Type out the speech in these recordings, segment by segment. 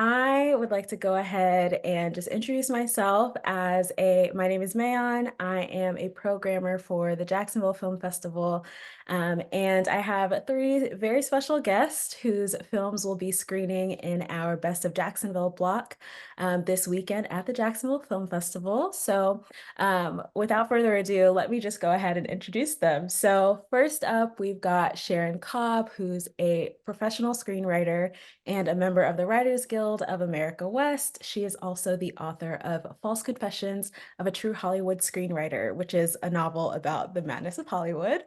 I would like to go ahead and just introduce myself my name is Mayon. I am a programmer for the Jacksonville Film Festival. And I have three very special guests whose films will be screening in our Best of Jacksonville block this weekend at the Jacksonville Film Festival. Without further ado, let me just go ahead and introduce them. So first up, we've got Sharon Cobb, who's a professional screenwriter and a member of the Writers Guild of America West. She is also the author of False Confessions of a True Hollywood Screenwriter, which is a novel about the madness of Hollywood.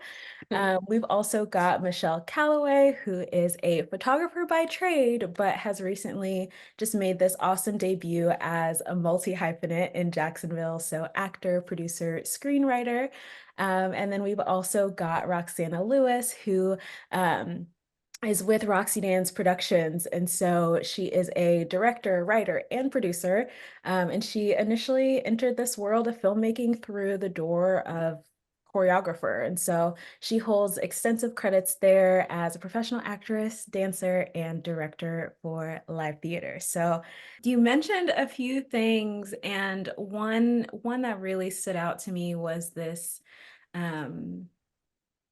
We've also got Michelle Calloway, who is a photographer by trade, but has recently just made this awesome debut as a multi-hyphenate in Jacksonville. So actor, producer, screenwriter. And then we've also got Roxana Lewis, who is with Roxy Dance Productions. And so she is a director, writer, and producer. And she initially entered this world of filmmaking through the door of choreographer. And so she holds extensive credits there as a professional actress, dancer, and director for live theater. So you mentioned a few things, and one that really stood out to me was um,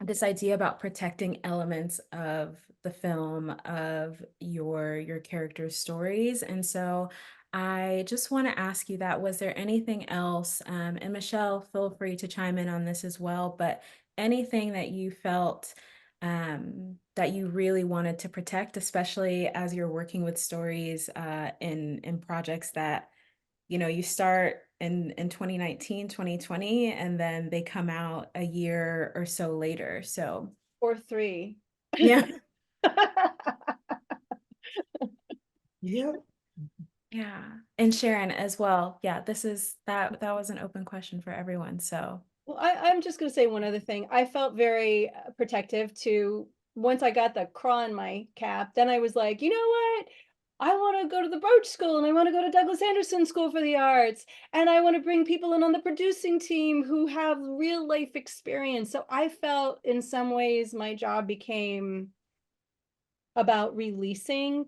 this idea about protecting elements of the film, of your characters' stories. And so I just want to ask you that, was there anything else, and Michelle, feel free to chime in on this as well, but anything that you felt that you really wanted to protect, especially as you're working with stories in projects that you start in 2019, 2020, and then they come out a year or so later. So Or three. yeah. Yep. Yeah. And Sharon as well. Yeah, that was an open question for everyone. So Well, I'm just going to say one other thing. I felt very protective to once I got the craw in my cap, then I was like, you know what? I want to go to the Broach School and I want to go to Douglas Anderson School for the Arts. And I want to bring people in on the producing team who have real life experience. So I felt in some ways my job became about releasing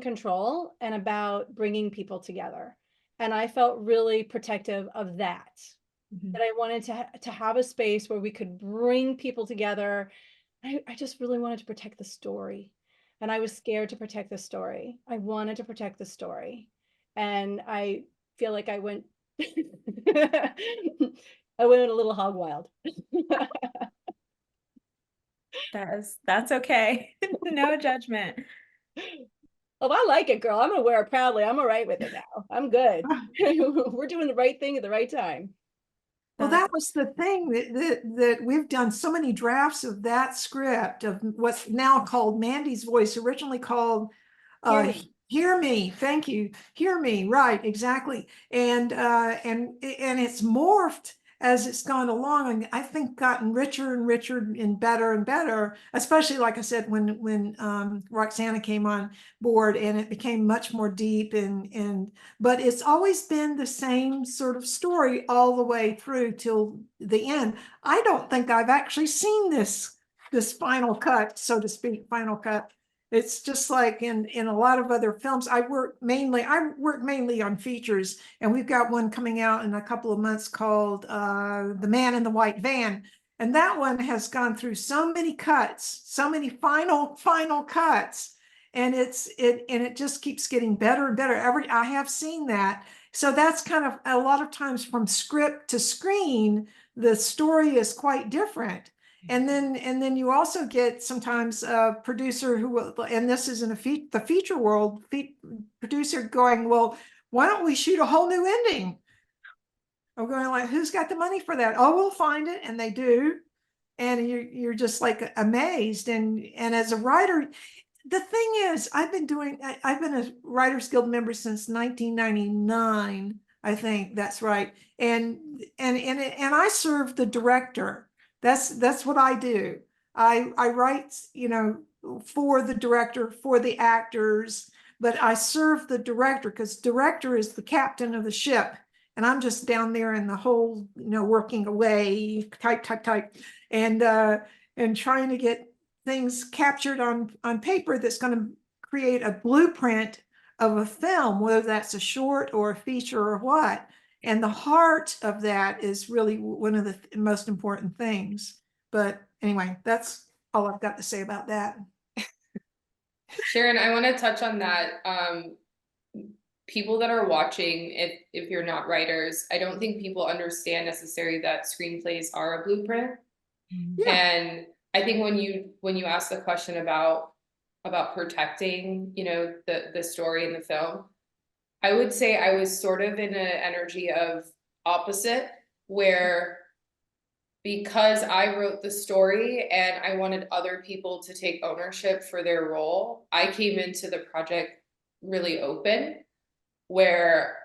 control and about bringing people together. And I felt really protective of that. That I wanted to have a space where we could bring people together. I just really wanted to protect the story. And I was scared to protect the story. I wanted to protect the story. And I feel like I went I went a little hog wild. that's okay. No judgment. Oh, I like it, girl. I'm gonna wear it proudly. I'm all right with it now. I'm good. We're doing the right thing at the right time. Well, that was the thing that we've done so many drafts of that script of what's now called Mandy's Voice, originally called Hear uh, me. Hear Me. Thank you. Hear Me. Right, exactly. And it's morphed as it's gone along, and I think gotten richer and richer and better, especially like I said, when Roxana came on board and it became much more deep and but it's always been the same sort of story all the way through till the end. I don't think I've actually seen this final cut, so to speak, final cut. It's just like in a lot of other films. I work mainly on features, and we've got one coming out in a couple of months called The Man in the White Van. And that one has gone through so many cuts, so many final cuts, and it just keeps getting better and better. I have seen that. So that's kind of a lot of times from script to screen, the story is quite different. And then you also get sometimes a producer who will, and this is in the feature world, producer going, well, why don't we shoot a whole new ending? I'm going like, who's got the money for that? Oh, we'll find it, and they do. And you're just like amazed. And as a writer, the thing is, I've been a Writers Guild member since 1999. I think that's right. And I serve the director. That's what I do. I write, for the director, for the actors, but I serve the director because director is the captain of the ship. And I'm just down there in the hole, working away, type, and trying to get things captured on paper that's going to create a blueprint of a film, whether that's a short or a feature or what. And the heart of that is really one of the most important things. But anyway, that's all I've got to say about that. Sharon, I want to touch on that. People that are watching, if you're not writers, I don't think people understand necessarily that screenplays are a blueprint. Yeah. And I think when you ask the question about protecting, you know, the story in the film, I would say I was sort of in an energy of opposite, where because I wrote the story and I wanted other people to take ownership for their role, I came into the project really open, where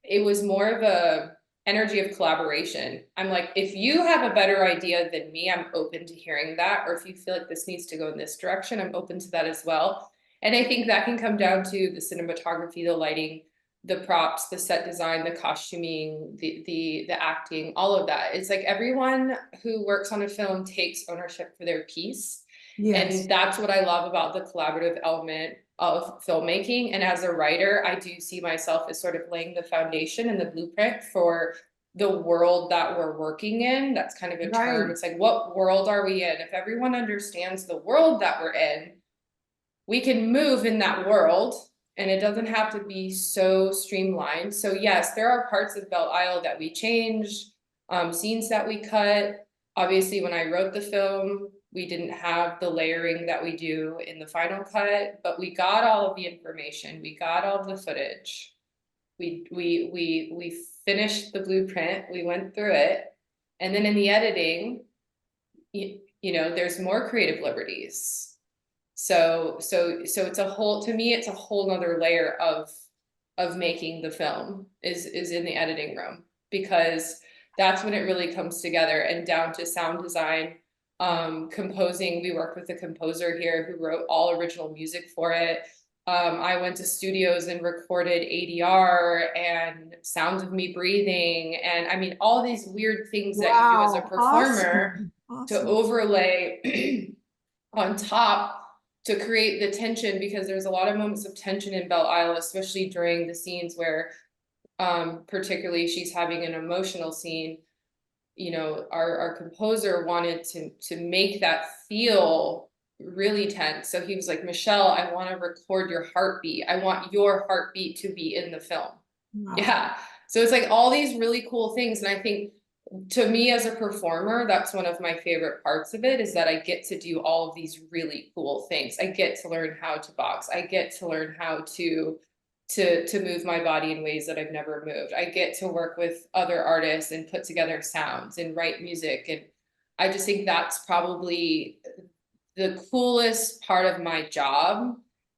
it was more of a energy of collaboration. I'm like, if you have a better idea than me, I'm open to hearing that. Or if you feel like this needs to go in this direction, I'm open to that as well. And I think that can come down to the cinematography, the lighting, the props, the set design, the costuming, the acting, all of that. It's like everyone who works on a film takes ownership for their piece. Yes. And that's what I love about the collaborative element of filmmaking. And as a writer, I do see myself as sort of laying the foundation and the blueprint for the world that we're working in. That's kind of a term. Right. It's like, what world are we in? If everyone understands the world that we're in, we can move in that world, and it doesn't have to be so streamlined. So yes, there are parts of Belle Isle that we changed, scenes that we cut. Obviously, when I wrote the film, we didn't have the layering that we do in the final cut, but we got all of the information. We got all of the footage. We finished the blueprint. We went through it. And then in the editing, you know, there's more creative liberties. So it's a whole, to me, it's a whole nother layer of making the film is in the editing room, because that's when it really comes together, and down to sound design, composing. We worked with a composer here who wrote all original music for it. I went to studios and recorded ADR and sounds of me breathing. And I mean, all these weird things that you do as a performer to overlay on top to create the tension, because there's a lot of moments of tension in Belle Isle, especially during the scenes where particularly she's having an emotional scene. You know, our composer wanted to make that feel really tense. So he was like, Michelle, I want to record your heartbeat. I want your heartbeat to be in the film. Wow. Yeah. So it's like all these really cool things. And I think to me as a performer, that's one of my favorite parts of it, is that I get to do all of these really cool things. I get to learn how to box. I get to learn how to move my body in ways that I've never moved. I get to work with other artists and put together sounds and write music. And I just think that's probably the coolest part of my job,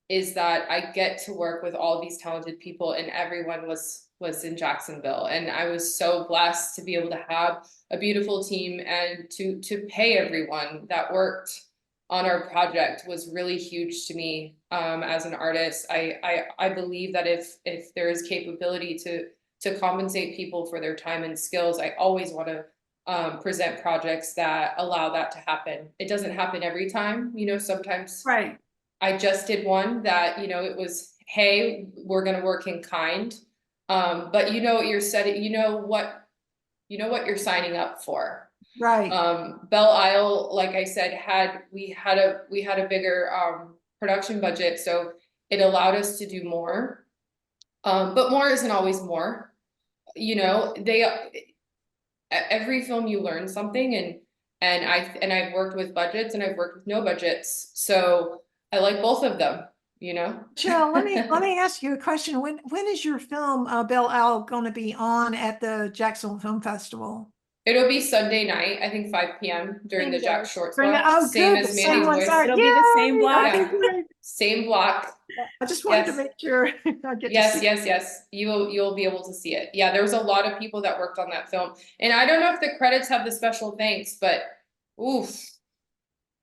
is that I get to work with all these talented people, and everyone was in Jacksonville. And I was so blessed to be able to have a beautiful team, and to pay everyone that worked on our project was really huge to me. As an artist, I believe that if there is capability to compensate people for their time and skills, I always want to present projects that allow that to happen. It doesn't happen every time, you know, sometimes. Right. I just did one that, you know, it was, hey, we're going to work in kind. But you know what you're setting, you know what you're signing up for. Right. Belle Isle, like I said, we had a bigger production budget, so it allowed us to do more. But more isn't always more. You know, every film you learn something, and I've worked with budgets and I've worked with no budgets, so I like both of them, you know. Jill, let me ask you a question. When is your film Belle Isle going to be on at the Jacksonville Film Festival? It'll be Sunday night, I think 5 p.m. during the Jack Shorts block. Oh, Same good. as Mandy's Voice. It'll be the same block. Okay, Yeah. good. Same block. I just wanted to Yes. make sure I get to Yes, see. yes. You'll be able to see it. Yeah, there was a lot of people that worked on that film. And I don't know if the credits have the special thanks, but oof.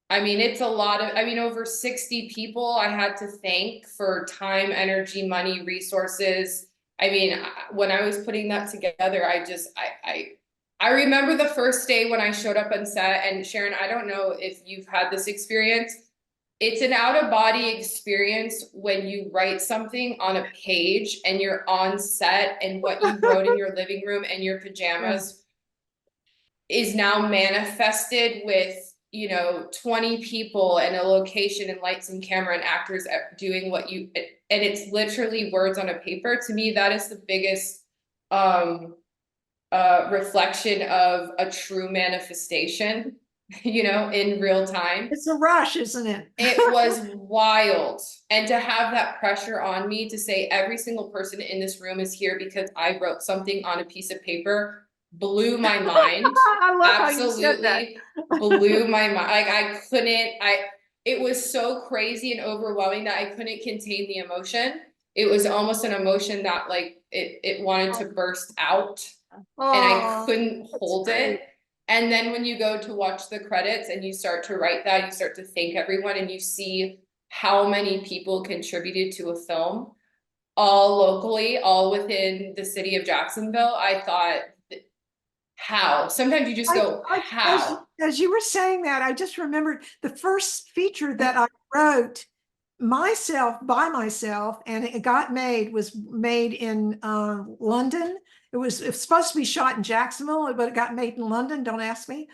I mean, it's a lot of, over 60 people I had to thank for time, energy, money, resources. I mean, when I was putting that together, I remember the first day when I showed up on set, and Sharon, I don't know if you've had this experience. it's an out of body experience when you write something on a page and you're on set and what you wrote in your living room and your pajamas is now manifested with, you know, 20 people and a location and lights and camera and actors doing what you, and it's literally words on a paper. To me, that is the biggest reflection of a true manifestation, you know, in real time. It's a rush, isn't it? It was wild. And to have that pressure on me to say every single person in this room is here because I wrote something on a piece of paper blew my mind. I love how you said that. Absolutely blew my mind. Like it was so crazy and overwhelming that I couldn't contain the emotion. It was almost an emotion that like it wanted to burst out and I couldn't hold it. And then when you go to watch the credits and you start to write that, you start to thank everyone and you see how many people contributed to a film, all locally, all within the city of Jacksonville. I thought, how? Sometimes you just go, how? As you were saying that, I just remembered the first feature that I wrote by myself, and it got made, was made in London. It was supposed to be shot in Jacksonville, but it got made in London. Don't ask me.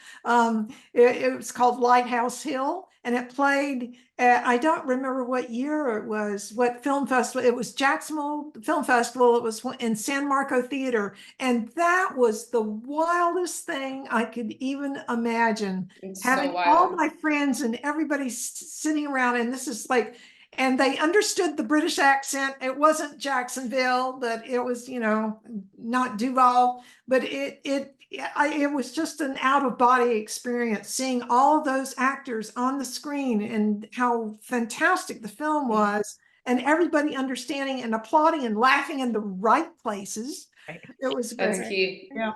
It was called Lighthouse Hill, and it played. I don't remember what year it was, what film festival. It was Jacksonville Film Festival. It was in San Marco Theater, and that was the wildest thing I could even imagine. It's Having so all wild. my friends and everybody sitting around, and this is like. And they understood the British accent. It wasn't Jacksonville, but it was, you know, not Duval, but it was just an out of body experience seeing all those actors on the screen and how fantastic the film was, and everybody understanding and applauding and laughing in the right places. Right. It was That's great. key. Yeah.